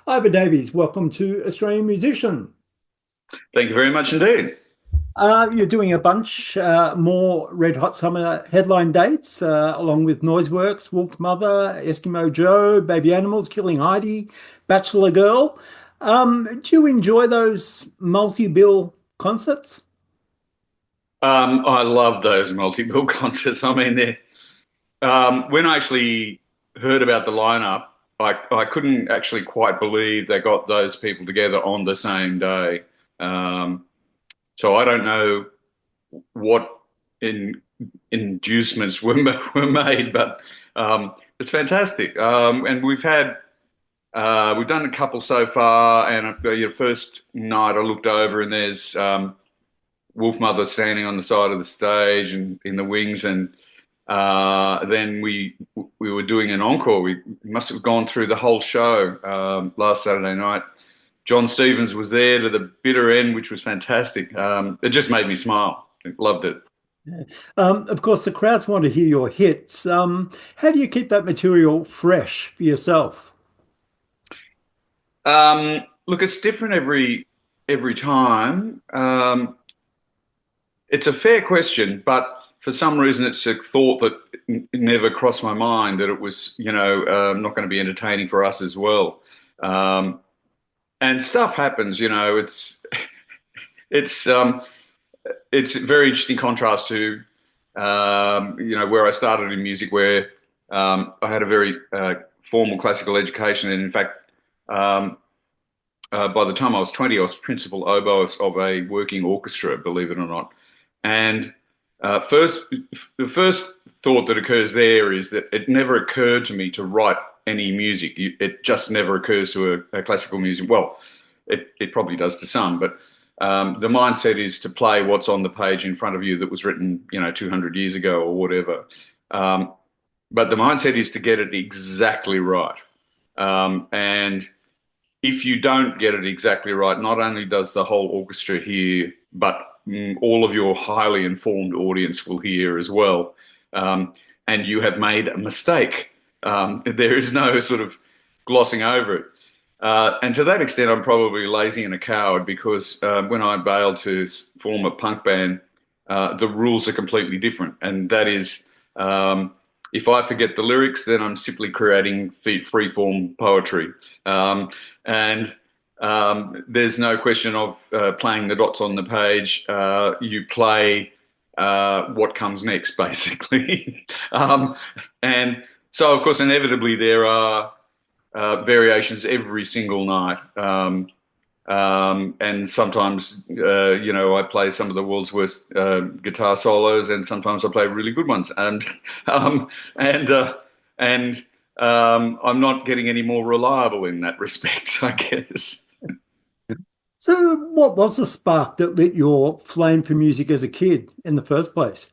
Iva Davies, welcome to Australian Musician. Thank you very much indeed. You're doing a bunch more Red Hot Summer headline dates, along with Noiseworks, Wolfmother, Eskimo Joe, Baby Animals, Killing Heidi, Bachelor Girl. Do you enjoy those multi-bill concerts? I love those multi-bill concerts. I mean, when I actually heard about the lineup, I couldn't actually quite believe they got those people together on the same day. Um, so I don't know what in, inducements were made, but it's fantastic. And we've done a couple so far, and your first night I looked over and there's Wolfmother standing on the side of the stage and in the wings, and then we were doing an encore. We must have gone through the whole show last Saturday night. John Stevens was there to the bitter end, which was fantastic. It just made me smile. Loved it. Of course, the crowds want to hear your hits. How do you keep that material fresh for yourself? Look, it's different every time. It's a fair question, but for some reason, it's a thought that never crossed my mind that it was, not going to be entertaining for us as well. Um, and stuff happens, it's it's a very interesting contrast to, where I started in music, where I had a very formal classical education, and in fact, um, by the time I was 20, I was principal oboist of a working orchestra, believe it or not. And first, the first thought that occurs there is that it never occurred to me to write any music. It just never occurs to a classical music. Well, it probably does to some, but the mindset is to play what's on the page in front of you that was written, 200 years ago or whatever. Um, but the mindset is to get it exactly right. And if you don't get it exactly right, not only does the whole orchestra hear, but all of your highly informed audience will hear as well. Um, and you have made a mistake. There is no sort of glossing over it. And to that extent, I'm probably lazy and a coward because when I bailed to form a punk band, the rules are completely different. And that is, if I forget the lyrics, then I'm simply creating free-form poetry. And there's no question of playing the dots on the page. You play what comes next, basically. And so, of course, inevitably there are variations every single night. And sometimes, I play some of the world's worst guitar solos, and sometimes I play really good ones. Um, and uh, and I'm not getting any more reliable in that respect, I guess. So, what was the spark that lit your flame for music as a kid in the first place?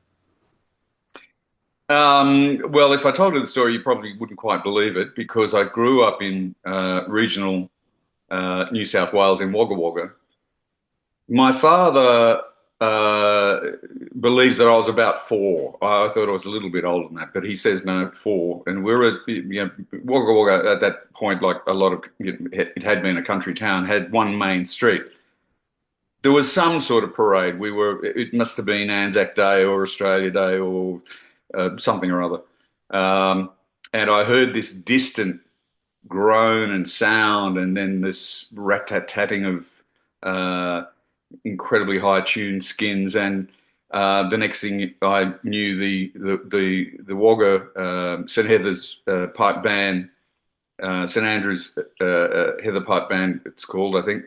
Well, if I told you the story, you probably wouldn't quite believe it because I grew up in regional New South Wales in Wagga Wagga. My father uh, believes that I was about four. I thought I was a little bit older than that, but he says no, four. And we're at, Wagga Wagga at that point, like a lot of, it had been a country town, had one main street. There was some sort of parade. It must have been Anzac Day or Australia Day or something or other. Um, and I heard this distant groan and sound, and then this rat-tat-tatting of uh, incredibly high-tuned skins, and the next thing I knew, the Wagga St Heather's pipe band, St Andrews Heather pipe band, it's called, I think,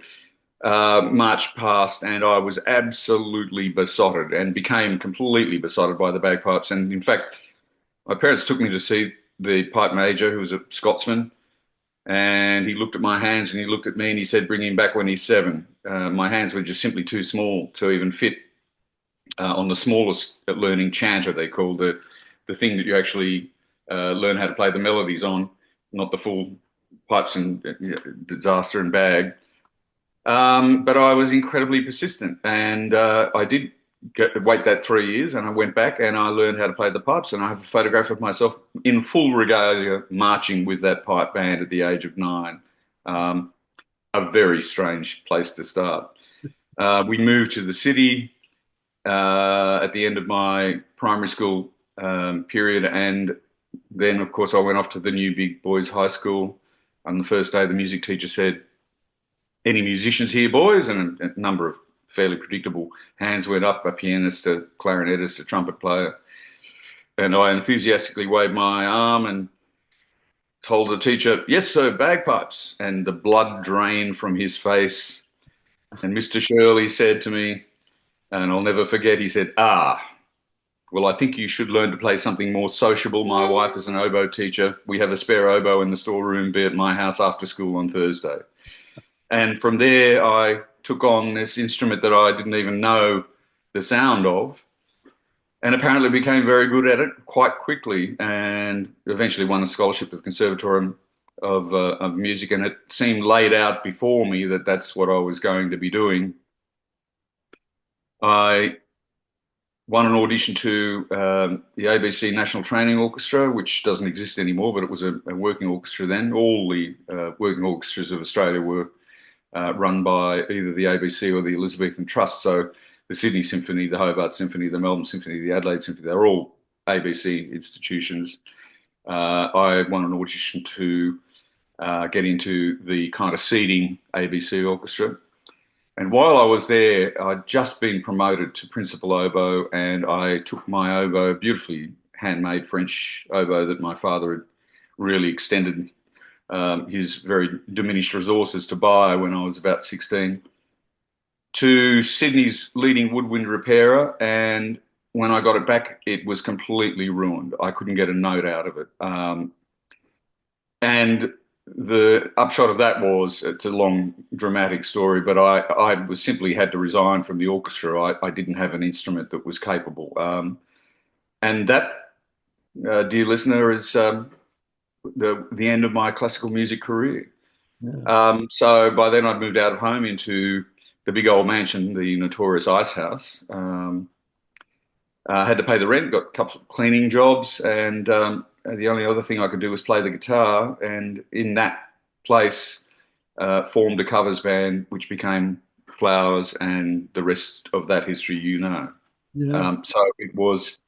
marched past, and I was absolutely besotted and became completely besotted by the bagpipes. And in fact, my parents took me to see the pipe major, who was a Scotsman, and he looked at my hands and he looked at me and he said, "Bring him back when he's seven." My hands were just simply too small to even fit on the smallest learning chanter, they call the thing that you actually learn how to play the melodies on, not the full pipes and disaster and bag. But I was incredibly persistent, and I did wait that 3 years, and I went back and I learned how to play the pipes, and I have a photograph of myself in full regalia marching with that pipe band at the age of 9. a very strange place to start. We moved to the city at the end of my primary school period, and then, of course, I went off to the new big boys' high school. On the first day, the music teacher said, "Any musicians here, boys?" And a number of fairly predictable hands went up, a pianist, a clarinetist, a trumpet player. And I enthusiastically waved my arm and told the teacher, "Yes, sir, bagpipes." And the blood drained from his face. And Mr. Shirley said to me, and I'll never forget, he said, "Ah, well, I think you should learn to play something more sociable. My wife is an oboe teacher. We have a spare oboe in the storeroom, be at my house after school on Thursday." And from there, I took on this instrument that I didn't even know the sound of, and apparently became very good at it quite quickly, and eventually won a scholarship at the Conservatorium of Music. And it seemed laid out before me that that's what I was going to be doing. I won an audition to the ABC National Training Orchestra, which doesn't exist anymore, but it was a working orchestra then. All the working orchestras of Australia were run by either the ABC or the Elizabethan Trust. So the Sydney Symphony, the Hobart Symphony, the Melbourne Symphony, the Adelaide Symphony, they're all ABC institutions. I won an audition to get into the kind of seeding ABC orchestra. And while I was there, I'd just been promoted to principal oboe, and I took my oboe, beautifully handmade French oboe that my father had really extended his very diminished resources to buy when I was about 16, to Sydney's leading woodwind repairer. And when I got it back, it was completely ruined. I couldn't get a note out of it. And the upshot of that was, it's a long dramatic story, but I was simply had to resign from the orchestra. I didn't have an instrument that was capable. And that, dear listener, is the end of my classical music career. Yeah. So by then I'd moved out of home into the big old mansion, the notorious Icehouse. Had to pay the rent, got a couple of cleaning jobs, and the only other thing I could do was play the guitar. And in that place, formed a covers band, which became Flowers, and the rest of that history, you know. Yeah. So it was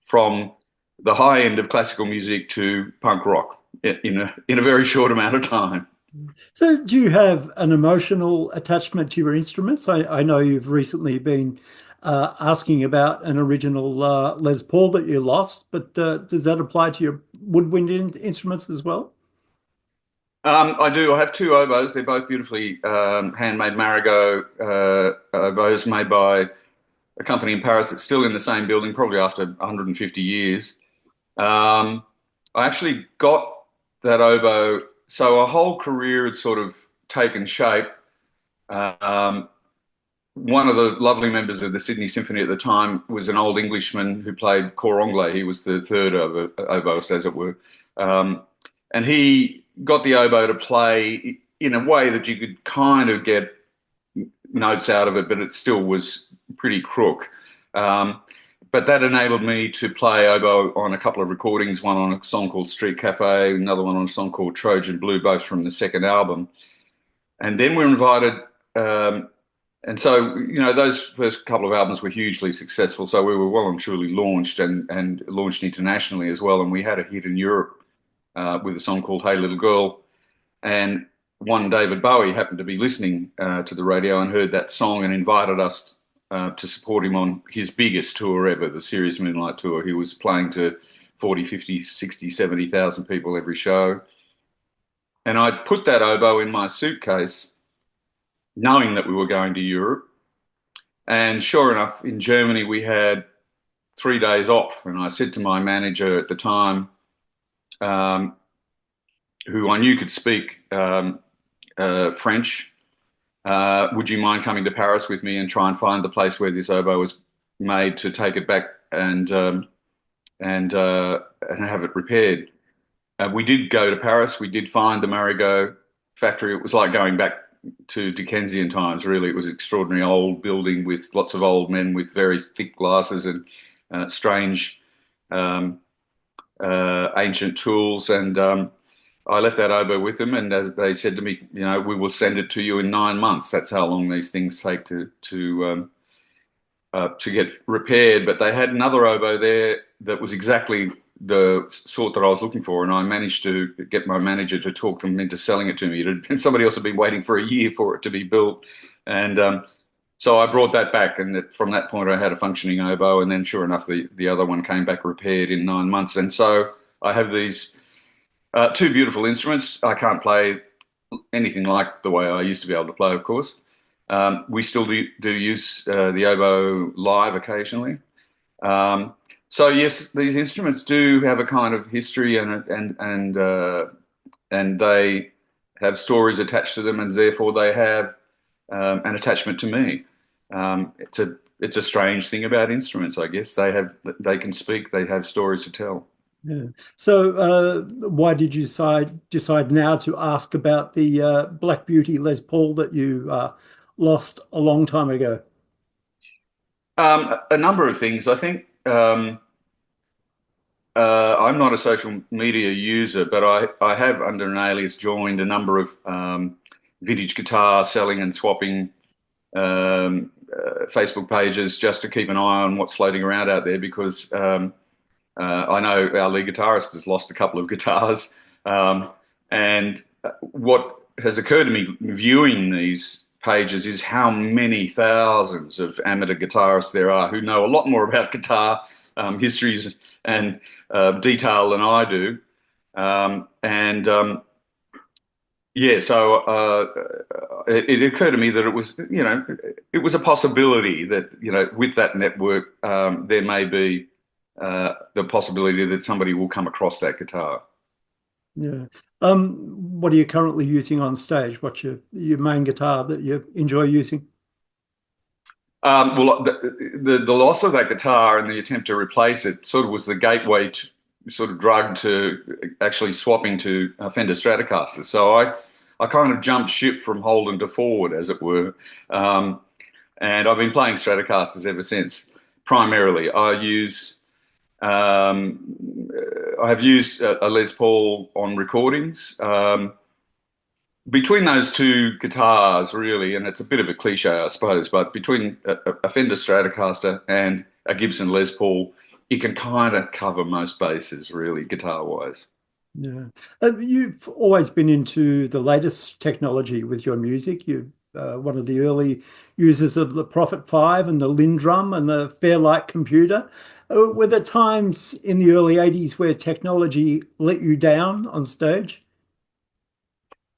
from the high end of classical music to punk rock in a very short amount of time. So, do you have an emotional attachment to your instruments? I know you've recently been asking about an original Les Paul that you lost, but does that apply to your woodwind instruments as well? I do. I have two oboes. They're both beautifully handmade Marigot oboes made by a company in Paris that's still in the same building, probably after 150 years. I actually got that oboe. So a whole career had sort of taken shape. Um, One of the lovely members of the Sydney Symphony at the time was an old Englishman who played cor anglais. He was the third oboist, as it were. Um, and he got the oboe to play in a way that you could kind of get notes out of it, but it still was pretty crook. Um, but that enabled me to play oboe on a couple of recordings, one on a song called Street Cafe, another one on a song called Trojan Blue, both from the second album. And then we're invited, and so, those first couple of albums were hugely successful. So we were well and truly launched, and launched internationally as well. And we had a hit in Europe with a song called Hey Little Girl. And one David Bowie happened to be listening to the radio and heard that song and invited us to support him on his biggest tour ever, the Serious Moonlight Tour. He was playing to 40, 50, 60, 70,000 people every show. And I put that oboe in my suitcase, knowing that we were going to Europe. And sure enough, in Germany, we had 3 days off. And I said to my manager at the time, who I knew could speak French, would you mind coming to Paris with me and try and find the place where this oboe was made, to take it back and have it repaired? We did go to Paris. We did find the Marigot factory. It was like going back to Dickensian times, really. It was an extraordinary old building with lots of old men with very thick glasses and strange ancient tools. And I left that oboe with them, and as they said to me, we will send it to you in 9 months. That's how long these things take to get repaired. But they had another oboe there that was exactly the sort that I was looking for, and I managed to get my manager to talk them into selling it to me. Somebody else had been waiting for a year for it to be built, and so I brought that back, and from that point I had a functioning oboe, and then sure enough, the other one came back repaired in 9 months, and so I have these two beautiful instruments. I can't play anything like the way I used to be able to play, of course. We still do use the oboe live occasionally. Um, so yes, these instruments do have a kind of history and they have stories attached to them, and therefore they have an attachment to me. It's a strange thing about instruments, I guess. They can speak. They have stories to tell. Yeah. So, why did you decide now to ask about the Black Beauty Les Paul that you lost a long time ago? A number of things. I think I'm not a social media user, but I have, under an alias, joined a number of vintage guitar selling and swapping Facebook pages just to keep an eye on what's floating around out there because I know our lead guitarist has lost a couple of guitars. And what has occurred to me viewing these pages is how many thousands of amateur guitarists there are who know a lot more about guitar histories and detail than I do. And yeah, so it occurred to me that it was a possibility that, with that network, there may be the possibility that somebody will come across that guitar. Yeah. What are you currently using on stage? What's your main guitar that you enjoy using? Well, the loss of that guitar and the attempt to replace it sort of was the gateway to sort of drug to actually swapping to Fender Stratocaster. So I kind of jumped ship from Holden to Ford, as it were. And I've been playing Stratocasters ever since. Primarily, I have used a Les Paul on recordings. Between those two guitars, really, and it's a bit of a cliche, I suppose, but between a Fender Stratocaster and a Gibson Les Paul, you can kind of cover most bases, really, guitar-wise. Yeah. You've always been into the latest technology with your music. You're one of the early users of the Prophet 5 and the Lindrum and the Fairlight computer. Were there times in the early 80s where technology let you down on stage?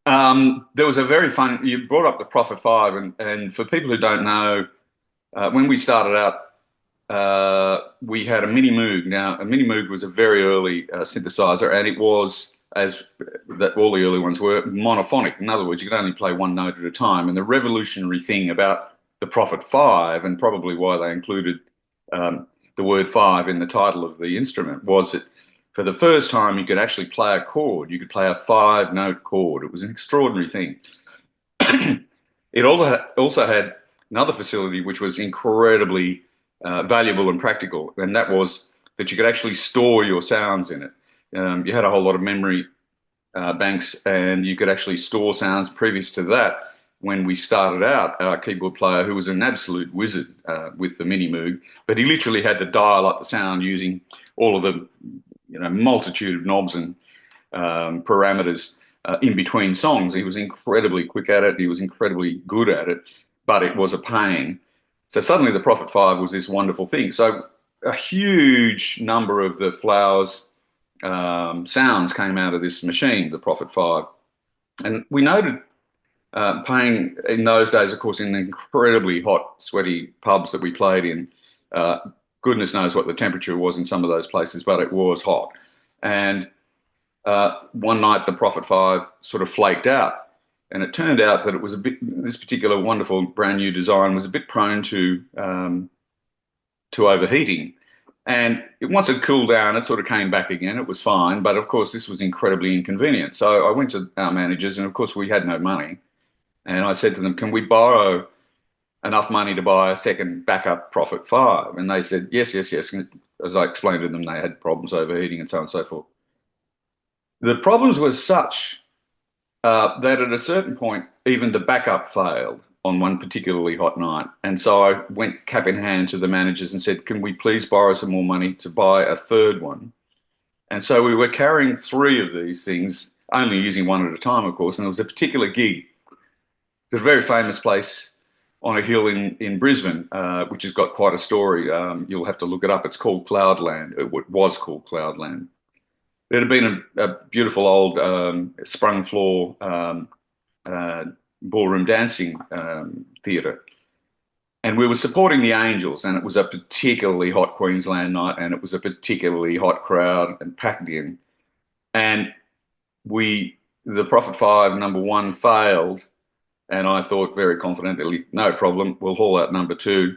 There was a very fun, you brought up the Prophet 5, and for people who don't know, when we started out, we had a Mini Moog. Now, a Mini Moog was a very early synthesizer, and it was, as that all the early ones were, monophonic. In other words, you could only play one note at a time. And the revolutionary thing about the Prophet 5, and probably why they included the word five in the title of the instrument, was that for the first time you could actually play a chord. You could play a five-note chord. It was an extraordinary thing. It also had another facility which was incredibly valuable and practical, and that was that you could actually store your sounds in it. You had a whole lot of memory banks, and you could actually store sounds. Previous to that, when we started out, our keyboard player, who was an absolute wizard with the Mini Moog, but he literally had to dial up the sound using all of the multitude of knobs and parameters in between songs. He was incredibly quick at it. He was incredibly good at it, but it was a pain. So suddenly the Prophet 5 was this wonderful thing. So a huge number of the Flowers sounds came out of this machine, the Prophet 5. And we noted playing in those days, of course, in the incredibly hot, sweaty pubs that we played in. Goodness knows what the temperature was in some of those places, but it was hot. And one night the Prophet 5 sort of flaked out. And it turned out that it was this particular wonderful brand new design was a bit prone to overheating. And once it cooled down, it sort of came back again. It was fine. But of course, this was incredibly inconvenient. So I went to our managers, and of course, we had no money. And I said to them, can we borrow enough money to buy a second backup Prophet 5? And they said, yes, yes, yes. And as I explained to them, they had problems overheating and so on and so forth. The problems were such that at a certain point, even the backup failed on one particularly hot night. And so I went cap in hand to the managers and said, can we please borrow some more money to buy a third one? And so we were carrying three of these things, only using one at a time, of course. And there was a particular gig. It's a very famous place on a hill in Brisbane, which has got quite a story. You'll have to look it up. It's called Cloudland. It was called Cloudland. It had been a beautiful old sprung floor ballroom dancing theatre. And we were supporting the Angels, and it was a particularly hot Queensland night, and it was a particularly hot crowd and packed in. And the Prophet 5 number one failed, and I thought very confidently, no problem, we'll haul out number two.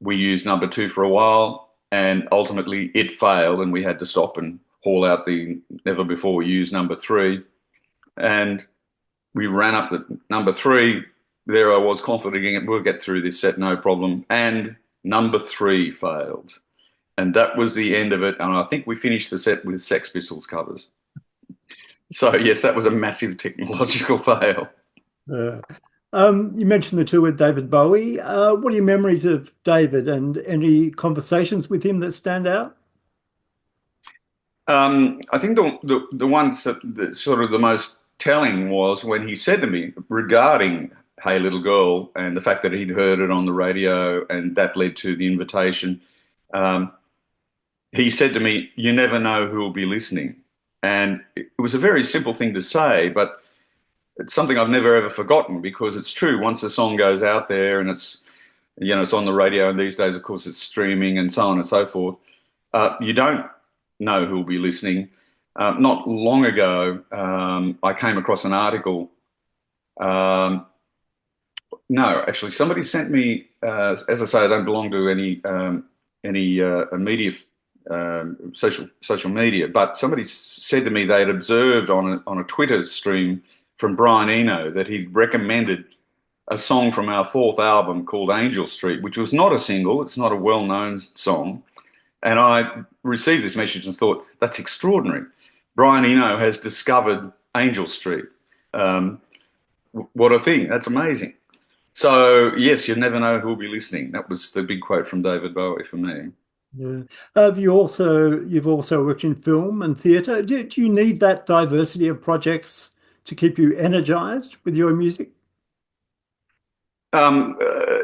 We used number two for a while, and ultimately it failed, and we had to stop and haul out the never before used number three. And we ran up the number three. There I was confident we'll get through this set, no problem. And number three failed. And that was the end of it. And I think we finished the set with Sex Pistols covers. So yes, that was a massive technological fail. Uh, you mentioned the tour with David Bowie. What are your memories of David and any conversations with him that stand out? I think the ones that sort of the most telling was when he said to me regarding Hey Little Girl and the fact that he'd heard it on the radio and that led to the invitation. He said to me, you never know who will be listening. And it was a very simple thing to say, but it's something I've never ever forgotten because it's true. Once a song goes out there and it's on the radio, and these days, of course, it's streaming and so on and so forth, you don't know who will be listening. Not long ago, I came across an article. No, actually, somebody sent me. As I say, I don't belong to any media, social media, but somebody said to me they had observed on a Twitter stream from Brian Eno that he'd recommended a song from our fourth album called Angel Street, which was not a single. It's not a well-known song. And I received this message and thought, that's extraordinary. Brian Eno has discovered Angel Street. What a thing. That's amazing. So, yes, you never know who will be listening. That was the big quote from David Bowie for me. Yeah. You've also worked in film and theatre. Do you need that diversity of projects to keep you energized with your music? Um, uh,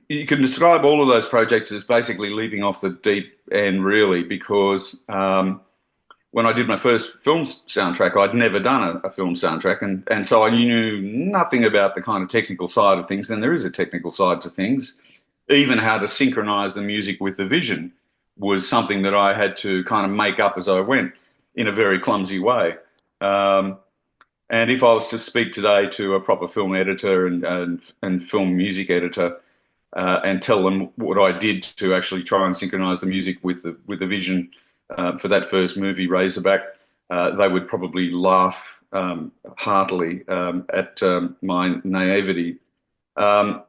you can describe all of those projects as basically leaping off the deep end, really, because when I did my first film soundtrack, I'd never done a film soundtrack, and so I knew nothing about the kind of technical side of things. And there is a technical side to things. Even how to synchronize the music with the vision was something that I had to kind of make up as I went in a very clumsy way. Um, and if I was to speak today to a proper film editor and film music editor and tell them what I did to actually try and synchronize the music with the vision for that first movie, Razorback, they would probably laugh heartily at my naivety. Um,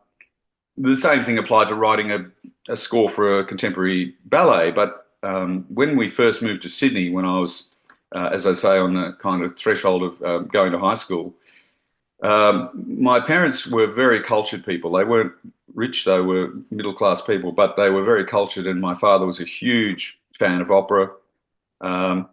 the same thing applied to writing a score for a contemporary ballet. But when we first moved to Sydney, when I was, as I say, on the kind of threshold of going to high school, my parents were very cultured people. They weren't rich, they were middle class people, but they were very cultured. And my father was a huge fan of opera. Um,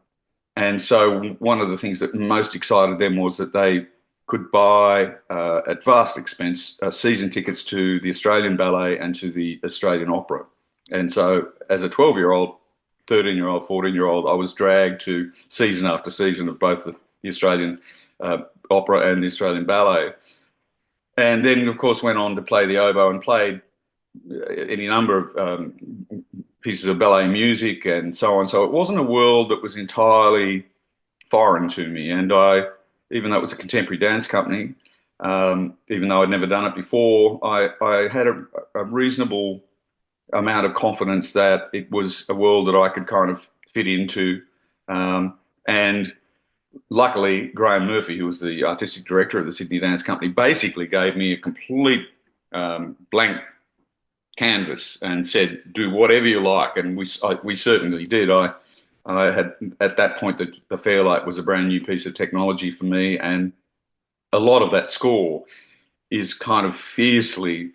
and so one of the things that most excited them was that they could buy, at vast expense, season tickets to the Australian Ballet and to the Australian Opera. And so as a 12-year-old, 13-year-old, 14-year-old, I was dragged to season after season of both the Australian Opera and the Australian Ballet. And then, of course, went on to play the oboe and played any number of pieces of ballet music and so on. So it wasn't a world that was entirely foreign to me. And even though it was a contemporary dance company, even though I'd never done it before, I had a reasonable amount of confidence that it was a world that I could kind of fit into. And luckily, Graham Murphy, who was the artistic director of the Sydney Dance Company, basically gave me a complete blank canvas and said, "Do whatever you like." And we certainly did. I I had at that point the Fairlight was a brand new piece of technology for me, and a lot of that score is kind of fiercely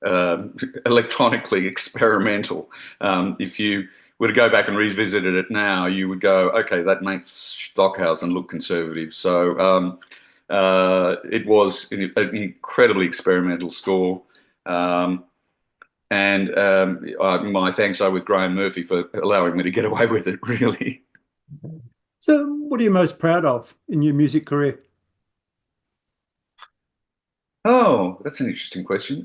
uh, electronically experimental. If you were to go back and revisit it now, you would go, okay, that makes Stockhausen look conservative. So it was an incredibly experimental score. Um, and my thanks are with Graham Murphy for allowing me to get away with it, really. So, what are you most proud of in your music career? Oh, that's an interesting question.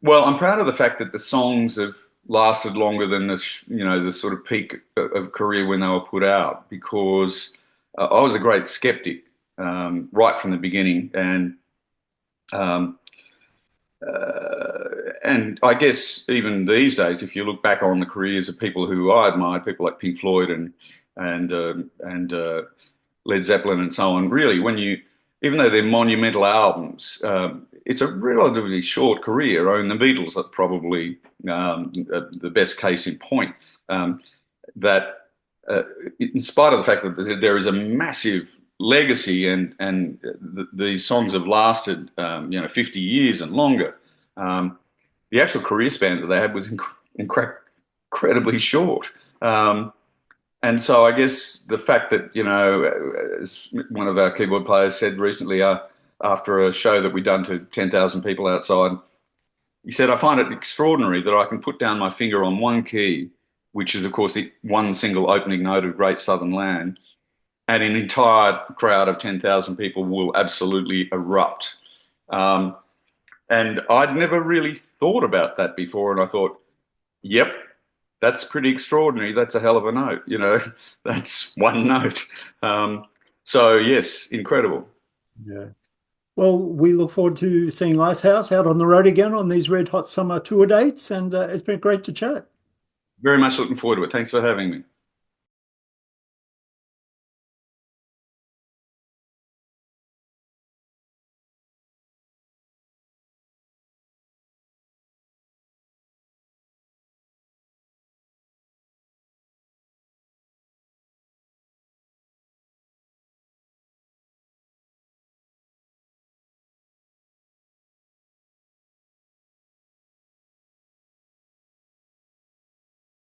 Well, I'm proud of the fact that the songs have lasted longer than this, the sort of peak of career when they were put out, because I was a great skeptic right from the beginning, um, and I guess even these days, if you look back on the careers of people who I admired, people like Pink Floyd and Led Zeppelin and so on, really, even though they're monumental albums, it's a relatively short career. I mean, the Beatles are probably the best case in point. That in spite of the fact that there is a massive legacy and these songs have lasted, 50 years and longer, the actual career span that they had was incredibly short. And so I guess the fact that, as one of our keyboard players said recently, after a show that we'd done to 10,000 people outside, he said, I find it extraordinary that I can put down my finger on one key, which is, of course, the one single opening note of Great Southern Land, and an entire crowd of 10,000 people will absolutely erupt. Um, and I'd never really thought about that before, and I thought, yep, that's pretty extraordinary. That's a hell of a note, that's one note. So yes, incredible. Yeah. Well, we look forward to seeing Icehouse out on the road again on these red hot summer tour dates, and it's been great to chat. Very much looking forward to it. Thanks for having me.